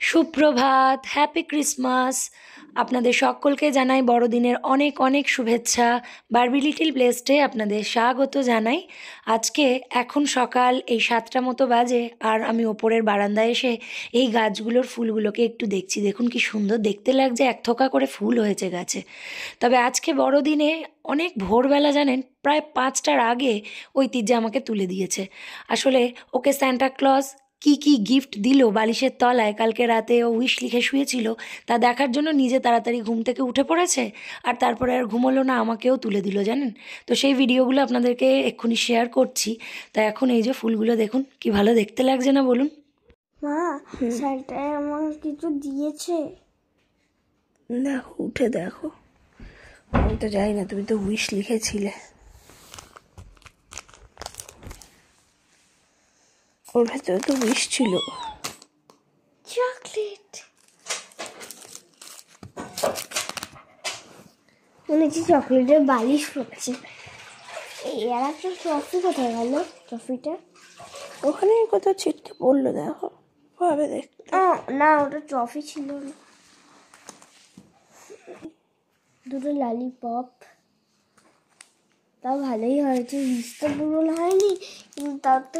সুপ্রভাত, happy Christmas. আপনাদের সকলকে জানাই বড়দিনের অনেক অনেক শুভেচ্ছা। বারবি লিটল প্লেসটে আপনাদের স্বাগত জানাই। আজকে এখন সকাল এই 7টা মতো বাজে, আর আমি ওপরের বারান্দায় এসে এই গাছগুলোর ফুলগুলোকে একটু দেখছি। দেখুন কি সুন্দর দেখতে লাগছে, এক থোকা করে ফুল হয়েছে গাছে। তবে আজকে বড়দিনে অনেক ভোরবেলা জানেন, প্রায় 5টার আগে ঐতিহ্য আমাকে তুলে দিয়েছে। আসলে ওকে সান্টা ক্লজ কি কি গিফট দিল বালিশের তলায়, কালকে রাতে ও উইশ লিখে শুয়েছিল, তা দেখার জন্য নিজে তাড়াতাড়ি ঘুম থেকে উঠে পড়েছে। আর তারপরে আর ঘুমোলো না, আমাকেও তুলে দিল জানেন। তো সেই ভিডিওগুলো আপনাদেরকে এক্ষুনি শেয়ার করছি। তা এখন এই যে ফুলগুলো দেখুন কি ভালো দেখতে লাগছে না বলুন। মা, স্যান্টা আমার কিছু দিয়েছে। দেখো, উঠে দেখো। আমি তো জানি না, তুমি তো উইশ লিখেছিলে। ওর ভেতরে তো উইশ ছিল। চকলেট মনে হচ্ছে চকলেটের বালিশ পড়ছে। এর একটা ট্রফি কোথায় গেল? ট্রফিটা ওখানে কোথাও ছিটকে পড়লো, দেখো ভাবে দেখতে। না, ওটা ট্রফি ছিল না। দুটো ললিপপ, তাও ভালোই হয়েছে। লিস্টটা পূরণ হয়নি, কিন্তু তার তো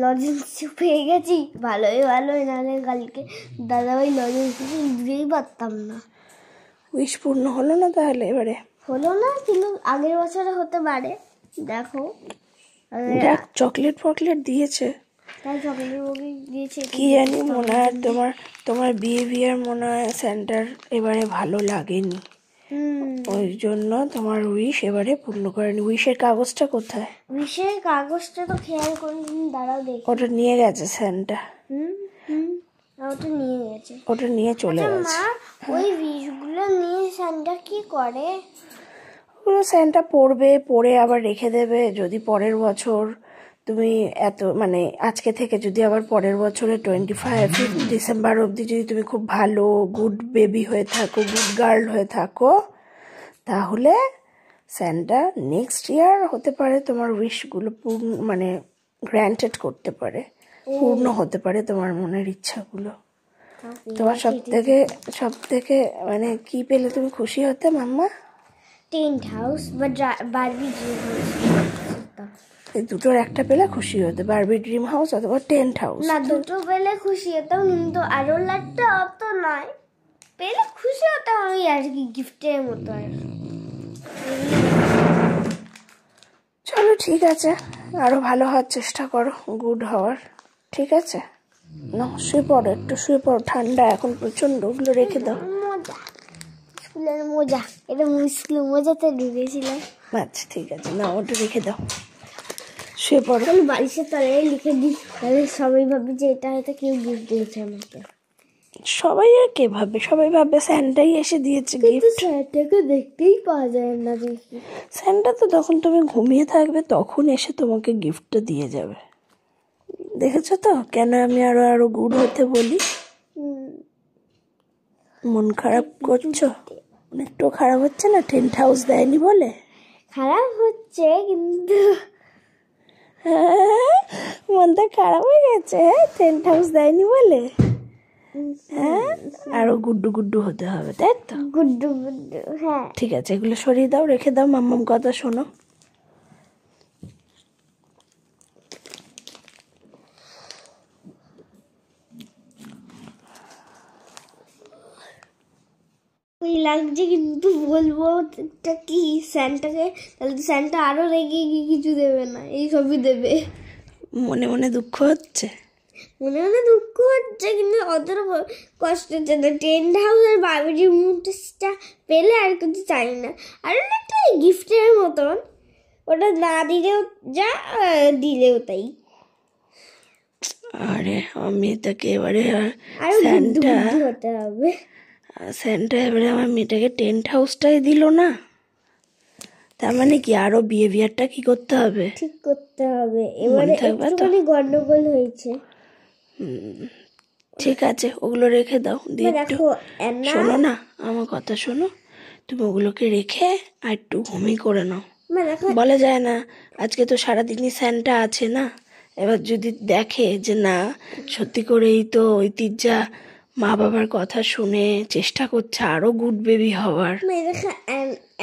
লজেন্স পেয়ে গেছি। ভালোই নাহলে কালকে দাদাভাই লজেন্স দিতেই পারতাম না। উইশ পূর্ণ হলো না তাহলে এবারে? হলো না, কিন্তু আগের বছরে হতে পারে। দেখো, দেখ, চকলেট ফকলেট দিয়েছে। তাই চকলেট দিয়েছে। কি জানি, মনে হয় তোমার বিহেভিয়ার মনে হয় স্যান্টার এবারে ভালো লাগেনি, ওই জন্য তোমার উইশ এবারে পূর্ণ করেনি। উইশের কাগজটা কোথায়? উইশের কাগজটা তো খেয়াল করিনি, দাঁড়াও দেখি। ওটা নিয়ে গেছে স্যান্টা। ওটা নিয়ে গেছে, ওটা নিয়ে চলে গেছে। মা, ওই উইশগুলো নিয়ে স্যান্টা কি করে? ওগুলো স্যান্টা পড়ে আবার রেখে দেবে। যদি পরের বছর তুমি মানে আজকে থেকে যদি আবার পরের বছরে 25 ডিসেম্বর অবধি যদি তুমি খুব ভালো গুড বেবি হয়ে থাকো, গুড গার্ল হয়ে থাকো, তাহলে স্যান্টা নেক্সট ইয়ার হতে পারে তোমার উইশগুলো মানে গ্র্যান্টেড করতে পারে, পূর্ণ হতে পারে তোমার মনের ইচ্ছাগুলো। তোমার সব থেকে মানে কি পেলে তুমি খুশি হতে মাম্মা? টেন্ট হাউস বা বারবি ড্রিম হাউস। এই দুটোর একটা পেলে খুশি হতে, বারবি ড্রিম হাউস অথবা টেন্ট হাউস। না, দুটো পেলে খুশি হতাম, কিন্তু আরো লাটটা অত নয়। পেলে খুশি হতাম আমি আর কি, গিফটের মতো আর। চলো ঠিক আছে, আরো ভালো হওয়ার চেষ্টা করো, গুড হওয়ার। ঠিক আছে, না শুয়ে পড়ো, একটু শুয়ে পড়ো, ঠান্ডা এখন প্রচন্ড। ওগুলো রেখে দাও। মজা, স্কুলের মজা, এটা স্কুলের মজাতে ঢুকেছিলাম। আচ্ছা ঠিক আছে, না ওটা রেখে দাও, শুয়ে পড়ো। আমি বালিশের তলায় লিখে দিই, তাহলে সবাই ভাবে যে এটা হয়তো কেউ গিফট দিয়েছে আমাকে। সবাই আর কে ভাবে? সবাই ভাবে স্যান্টাই এসে দিয়েছে গিফট। স্যান্টাকে দেখতেই পাওয়া যায় না দেখি। স্যান্টা তো তখন তুমি ঘুমিয়ে থাকবে, তখন এসে তোমাকে গিফটটা দিয়ে যাবে। দেখেছো তো কেন আমি আরো গুড হতে বলি? মন খারাপ করছো? একটু খারাপ হচ্ছে না টেন্ট হাউস দেয়নি বলে? খারাপ হচ্ছে, কিন্তু মনটা খারাপ হয়ে গেছে টেন্ট হাউস দেয়নি বলে। হ্যাঁ, আরো গুড্ডু হতে হবে, তাই তো? গুড্ডু, হ্যাঁ। ঠিক আছে, এগুলো সরিয়ে দাও, রেখে দাও। মাম্মাম কথা শোনো। ওই লাগছে, কিন্তু বলবো এটা কি স্যান্টাকে, তাহলে স্যান্টা আরো রেগে গিয়ে কিছু দেবে না, এই সবই দেবে। মনে মনে দুঃখ হচ্ছে, মনে মনে দুঃখ হচ্ছে, কিন্তু অতটা কষ্ট হচ্ছে না। টেন্ট হাউস আর বার্বি মুভটা পেলে আর কিছু চাই না। আর একটা গিফটের মতন, ওটা না দিলেও যা, দিলেও তাই। আরে আমি তাকে এবারে আরো স্যান্টা হতে হবে। এবারে আমার মেয়েটাকে টেন্ট হাউসটাই দিল না, তার মানে কি আরো বিহেভিয়ারটা কি করতে হবে, ঠিক করতে হবে। এবারে একটুখানি গন্ডগোল হয়েছে। ঠিক আছে, ওগুলো রেখে দাও। দেখো, শোনো না, আমার কথা শোনো, তুমি ওগুলোকে রেখে আর একটু ঘুমিয়ে করে নাও। বলা যায় না, আজকে তো সারাদিনই স্যান্টা আছে না। এবার যদি দেখে যে না সত্যি করেই তো ঐতিহ্যা মা বাবার কথা শুনে চেষ্টা করছে আরো গুড বেবি হওয়ার। মেয়ে দেখা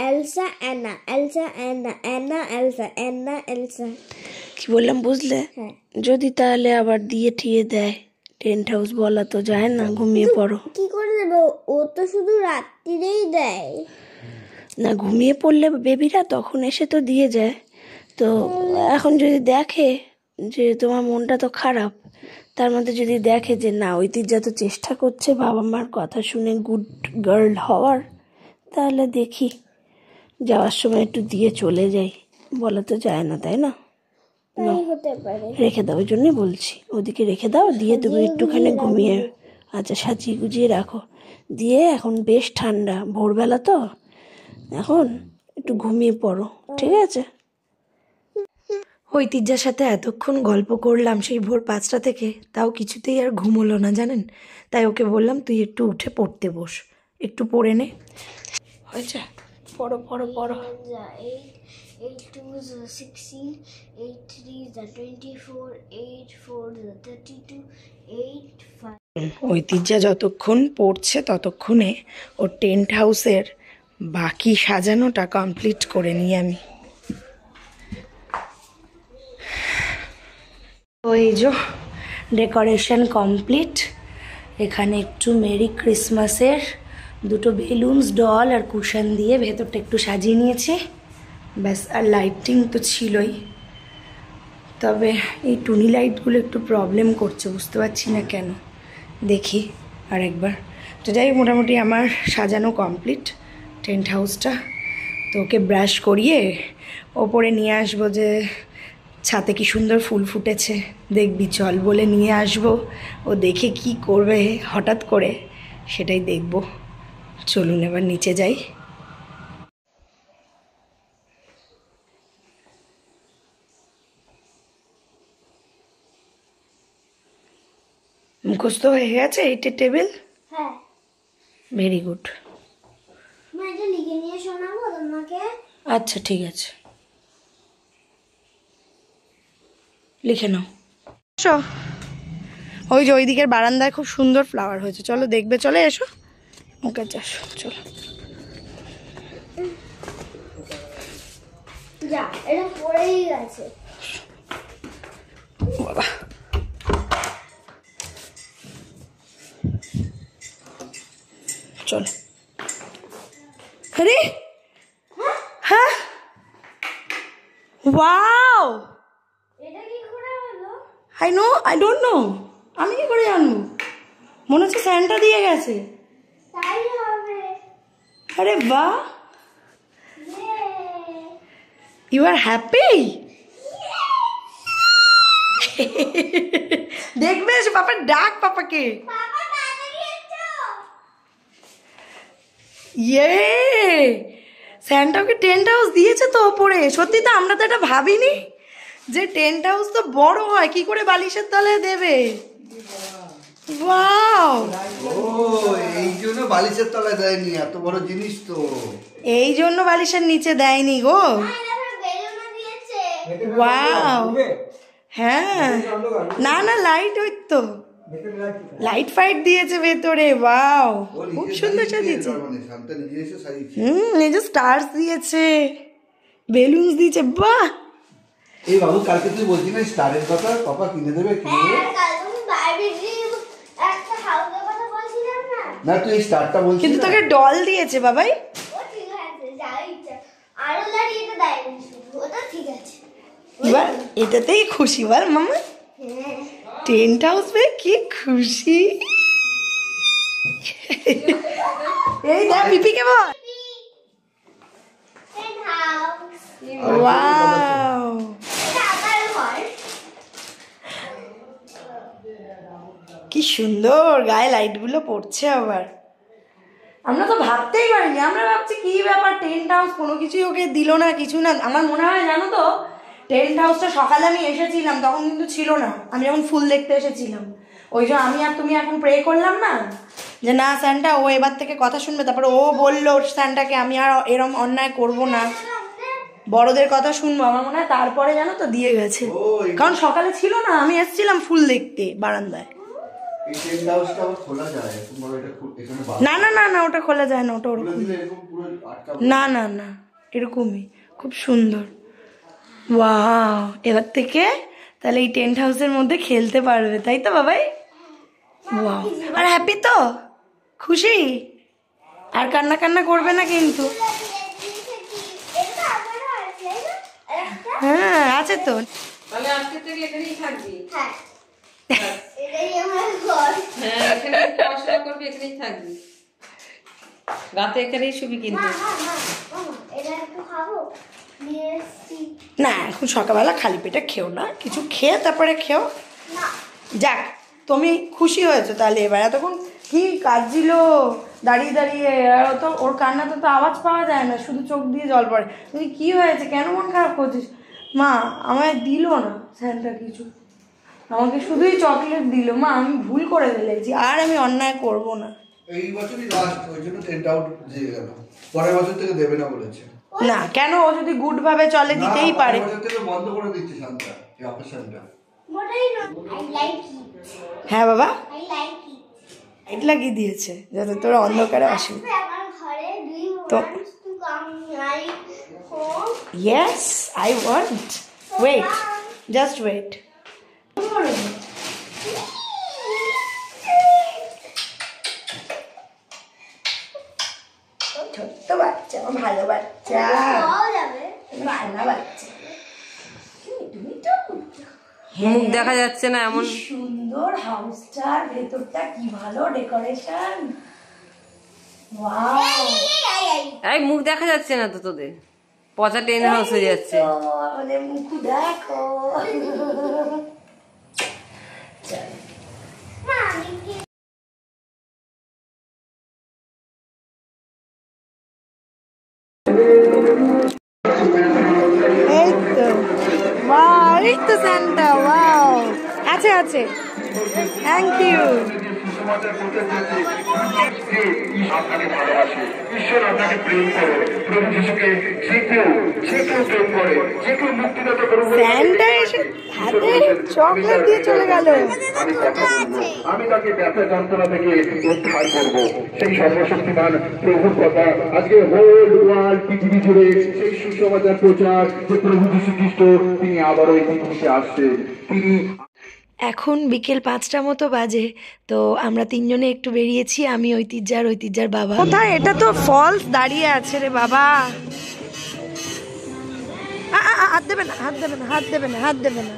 Elsa Anna, Elsa Anna, Anna Elsa, Anna Elsa. কি বললাম বুঝলে? হ্যাঁ। যদি তাহলে আবার দিয়ে ঠিয়ে দেয়, টেন্ট হাউস বলা তো যায় না, ঘুমিয়ে পড়ো। কি করে দেবে? ও তো শুধু রাত্রিরেই দেয়। না, ঘুমিয়ে পড়লে বেবিরা তখন এসে তো দিয়ে যায়। তো এখন যদি দেখে যে তোমার মনটা তো খারাপ, তার মধ্যে যদি দেখে যে না ঐতিহ্য তো চেষ্টা করছে বাবা মার কথা শুনে গুড গার্ল হওয়ার, তাহলে দেখি যাওয়ার সময় একটু দিয়ে চলে যাই, বলা তো যায় না, তাই না? তাই হতে পারে। রেখে দাও, ওই জন্যই বলছি, ওদিকে রেখে দাও, দিয়ে তুমি একটুখানি ঘুমিয়ে, আচ্ছা সাজিয়ে গুজিয়ে রাখো, দিয়ে এখন বেশ ঠান্ডা, ভোরবেলা তো এখন একটু ঘুমিয়ে পড়ো, ঠিক আছে? ঐতিহ্যার সাথে এতক্ষণ গল্প করলাম সেই ভোর 5টা থেকে, তাও কিছুতেই আর ঘুম হলো না জানেন। তাই ওকে বললাম তুই একটু উঠে পড়তে বস, একটু পড়ে নে। হয়েছে, পড়ো পড়ো পড়ো। 8 2s are 16, 8 3s are 24, 8 4s are 32, 8 5. ঐতিহ্যা যতক্ষণ পড়ছে ততক্ষণে ওর টেন্ট হাউসের বাকি সাজানোটা কমপ্লিট করে নিই আমি। ওই যে ডেকোরেশন কমপ্লিট। এখানে একটু মেরি ক্রিসমাসের দুটো বেলুনস, ডল আর কুশন দিয়ে ভেতরটা একটু সাজিয়ে নিয়েছি, ব্যাস। আর লাইটিং তো ছিলই, তবে এই টুনি লাইটগুলো একটু প্রবলেম করছে, বুঝতে পারছি না কেন, দেখি আরেকবার। তো যাই হোক, মোটামুটি আমার সাজানো কমপ্লিট টেন্ট হাউসটা। তো ওকে ব্রাশ করিয়ে ওপরে নিয়ে আসবো, যে ছাতে কি সুন্দর ফুল ফুটেছে দেখবি চল বলে নিয়ে আসবো। ও দেখে কি করবে হঠাৎ করে সেটাই দেখব। চলুন এবার নিচে যাই। মুখস্থ হয়ে গেছে এইটের টেবিল? হ্যাঁ। Very good. আমি এটা লিখে নিয়ে শোনাবো তোমাকে। আচ্ছা ঠিক আছে, লিখে নাও। ওই যে ওই দিকের বারান্দায় খুব সুন্দর ফ্লাওয়ার হয়েছে, চলো দেখবে, চলে এসো। ওকে আসো, চলো। যা, এটা পড়েই গেছে। বাবা, চলো। আরে হ্যাঁ, ওয়াও, এটা কি করে হলো? আই ডোন্ট নো, আমি কি করে জানবো? মনে হচ্ছে স্যান্টা দিয়ে গেছে। তাই হবে। আরে বাহ, ইউ আর হ্যাপি। দেখবে পাপা, ডাক পাপাকে। বাবা তাড়াতাড়ি এসো। ইয়ে, স্যান্টাকে টেন্ট হাউস দিয়েছে তো ওপরে। সত্যি তো, আমরা তো এটা ভাবিনি যে টেন্ট হাউস তো বড় হয়, কি করে বালিশের তলায় দেবে। ওয়াও, ও এই জন্য বালিশের তলায় দেয়নি, এত বড় জিনিস তো। এই জন্য বালিশের নিচে দেয়নি গো। বেলুনও দিয়েছে। ওয়াও, হ্যাঁ, না না, লাইট ওই তো লাইট ফাইট দিয়েছে ভেতরে। ওয়াও, খুব সুন্দর সাজিয়েছে। শান্তা নিজে এসে সাজিয়েছে। এই যে স্টার্স দিয়েছে, বেলুনস দিয়েছে, বাহ। এই বাবু, কালকে তুই বলছি না স্টারের কথা, পাপা কিনে দেবে, কিনে দেবে। কাল তুমি বারবি ড্রিম একটা হাউসের কথা বলছিলাম না? না তুই এই স্টারটা বলছিস কিন্তু না? তোকে ডল দিয়েছে বাবাই। ও ঠিক আছে, যা ইচ্ছা। আরো দাঁড়িয়ে দেয়নি শুধু, ওটা ঠিক আছে। এবার এটাতেই খুশি বল মামা। হ্যাঁ। টেন্ট হাউস পেয়ে কি খুশি। এই দেখ পিপিকে বল। Tent house. ওয়াও, এটা আমার ঘর। কি সুন্দর গায়ে লাইটগুলো পড়ছে আবার। আমরা তো ভাবতেই পারিনি, আমরা ভাবছি কি ব্যাপার টেন্ট হাউস, কোনো কিছুই ওকে দিল না, কিছু না। আমার মনে হয় জানো তো, টেন্ট হাউসটা সকালে আমি এসেছিলাম তখন কিন্তু ছিল না, আমি যখন ফুল দেখতে এসেছিলাম। ওই যে আমি আর তুমি এখন প্রে করলাম না যে না স্যান্টা ও এবার থেকে কথা শুনবে, তারপরে ও বললো স্যান্টাকে আমি আর এরম অন্যায় করব না, বড়দের কথা শুনবো। আমার মনে হয় তারপরে জানো তো দিয়ে গেছে, কারণ সকালে ছিল না, আমি এসেছিলাম ফুল দেখতে বারান্দায়। এই টেন্ট হাউসটা আবার খোলা যায়, এরকম ভাবে এটা এখানে না না না না, ওটা খোলা যায় না, ওটা খুলে ওরকম। দিলে এরকম পুরো আটকা। না না না, এরকমই খুব সুন্দর। ওয়াও, এবার থেকে তাহলে এই টেন্ট হাউসের মধ্যে খেলতে পারবে, তাই তো বাবাই? ওয়াও, আর হ্যাপি তো? খুশি? আর কান্না কান্না করবে না কিন্তু? হ্যাঁ আছে তো। তাহলে আজকে থেকে এখানেই থাকবি। হ্যাঁ, এটাই আমার ঘর। হ্যাঁ, এখানে পড়াশোনা করবি, এখানেই থাকবি, রাতে এখানেই শুবি কিন্তু। এটা একটু খাবো, নিয়ে এসছি। না, এখন সকালবেলা খালি পেটে খেও না, কিছু খেয়ে তারপরে খেও। না, যাক, তুমি খুশি হয়েছো তাহলে। এবার এতক্ষণ কি কাঁদছিল দাঁড়িয়ে দাঁড়িয়ে, আর তো ওর কান্নাতে তো আওয়াজ পাওয়া যায় না, শুধু চোখ দিয়ে জল পড়ে। তুমি কি হয়েছে, কেন মন খারাপ করছিস? মা আমায় দিল না স্যান্টা কিছু, আমাকে শুধুই চকলেট দিল। মা আমি ভুল করে ফেলেছি, আর আমি অন্যায় করব না। এই বছরই লাস্ট, ওই জন্য টেন্ট আউট দিয়ে গেল, পরের বছর থেকে দেবে না বলেছে। না কেন, ও যদি গুড ভাবে চলে দিতেই পারে। পরের বছর থেকে বন্ধ করে দিচ্ছে শান্তা, এই অপারেশনটা। মোটেই না। I like it. হ্যাঁ বাবা, I like it. লাইট লাগিয়ে দিয়েছে যাতে তোরা অন্ধকারে আসবি। আসবে আমার ঘরে, do you তো want to come my home? Yes, I want. Wait, just wait. ছোট্ট বাচ্চা, আমার ভালো বাচ্চা, পাওয়া যাবে। ভালো বাচ্চা। তুমি তো মুখ দেখা যাচ্ছে না এমন। কি সুন্দর হাউসটার ভেতরটা, কি ভালো ডেকোরেশন। ওয়াও, এই মুখ দেখা যাচ্ছে না তো তোদের, পচা টেন্ট হাউস হয়ে যাচ্ছে। আমাদের মুখ দেখো। মা, আমি কি এই তো, ওয়াও, এই তো স্যান্টা, ওয়াও, আছে আছে, থ্যাংক ইউ। আপনাকে ভালোবাসে, ঈশ্বর আপনাকে প্রেম করে, প্রভু যিশুকে যে কেউ প্রেম করে, যে কেউ মুক্তিদাতা প্রভু। স্যান্টা এসে হাতে চকলেট দিয়ে চলে গেল। আমি কথা বলবো, আমি তাকে ব্যথা যন্ত্রণা থেকে উদ্ধার করব। সেই সর্বশক্তিমান প্রভুর কথা আজকে হোল ওয়ার্ল্ড, পৃথিবী জুড়ে সেই সুসমাচার প্রচার যে প্রভু যীশু খ্রিস্ট তিনি আবারও এই পৃথিবীতে আসছেন। তিনি এখন বিকেল 5টা মতো বাজে, তো আমরা তিনজনে একটু বেরিয়েছি, আমি ঐতিহ্যার বাবা। কোথায়? এটা তো ফলস দাঁড়িয়ে আছে রে বাবা। হাত দেবে না, হাত দেবে না, হাত দেবে না, হাত দেবে না।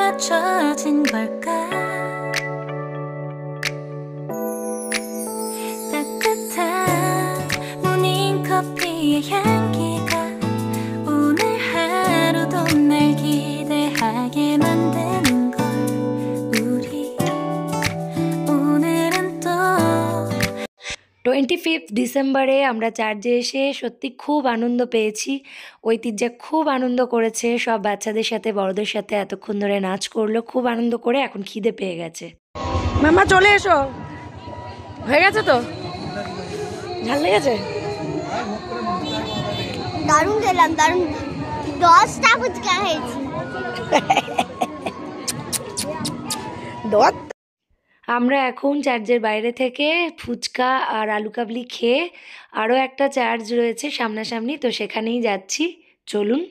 맞춰진 걸까 따뜻한 모닝커피의 향기가 오늘 하루도 날 기대하게 만드는 걸 우리 오늘은 또 25th ডিসেম্বরে আমরা চার্চে এসে সত্যি খুব আনন্দ পেয়েছি। ঐতিহ্যা খুব আনন্দ করেছে, সব বাচ্চাদের সাথে বড়দের সাথে এতক্ষণ ধরে নাচ করলো, খুব আনন্দ করে এখন খিদে পেয়ে গেছে। মামা চলে এসো, হয়ে গেছে তো? ঝাল লেগেছে? দারুণ খেলাম, দারুণ। 10টা ফুচকা খেয়েছি। আমরা এখন চার্চের বাইরে থেকে ফুচকা আর আলু কাবলি খেয়ে আরও একটা চার্চ রয়েছে সামনাসামনি, তো সেখানেই যাচ্ছি, চলুন।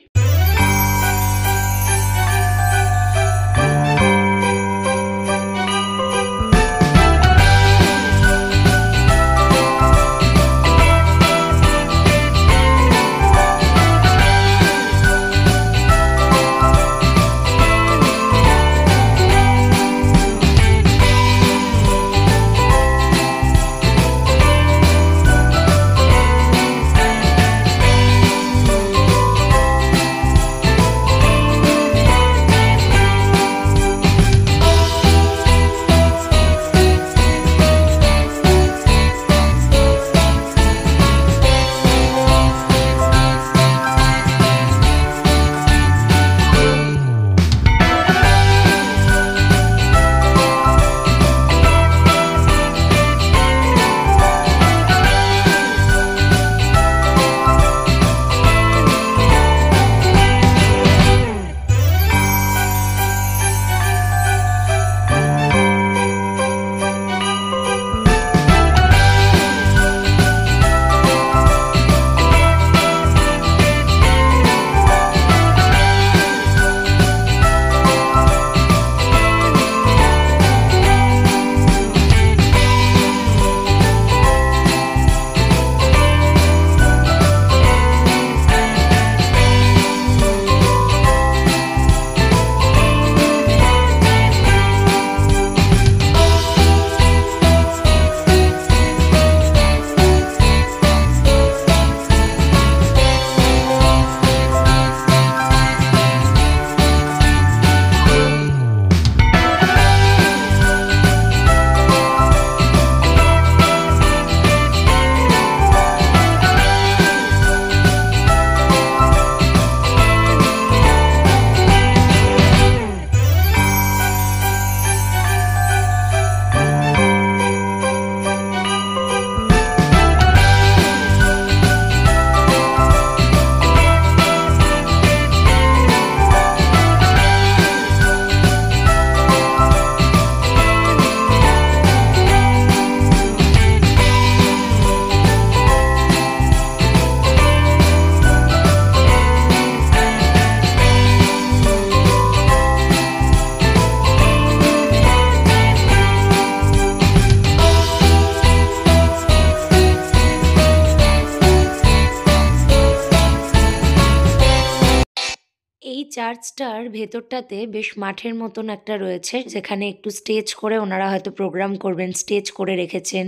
এই চার্চটার ভেতরটাতে বেশ মাঠের মতন একটা রয়েছে, যেখানে একটু স্টেজ করে ওনারা হয়তো প্রোগ্রাম করবেন, স্টেজ করে রেখেছেন।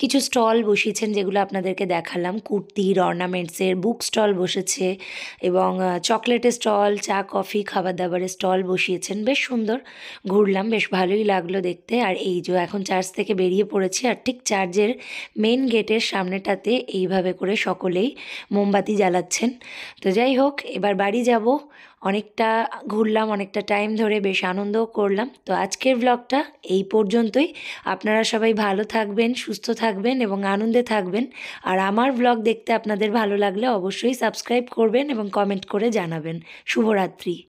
কিছু স্টল বসিয়েছেন যেগুলো আপনাদেরকে দেখালাম, কুর্তির, অর্নামেন্টসের, বুক স্টল বসেছে এবং চকলেটের স্টল, চা কফি, খাবার দাবারের স্টল বসিয়েছেন। বেশ সুন্দর, ঘুরলাম, বেশ ভালোই লাগলো দেখতে। আর এই যে এখন চার্চ থেকে বেরিয়ে পড়েছি, আর ঠিক চার্চের মেন গেটের সামনেটাতে এইভাবে করে সকলেই মোমবাতি জ্বালাচ্ছেন। তো যাই হোক, এবার বাড়ি যাব। অনেকটা ঘুরলাম, অনেকটা টাইম ধরে, বেশ আনন্দও করলাম। তো আজকের ব্লগটা এই পর্যন্তই। আপনারা সবাই ভালো থাকবেন, সুস্থ থাকবেন এবং আনন্দে থাকবেন। আর আমার ব্লগ দেখতে আপনাদের ভালো লাগলে অবশ্যই সাবস্ক্রাইব করবেন এবং কমেন্ট করে জানাবেন। শুভরাত্রি।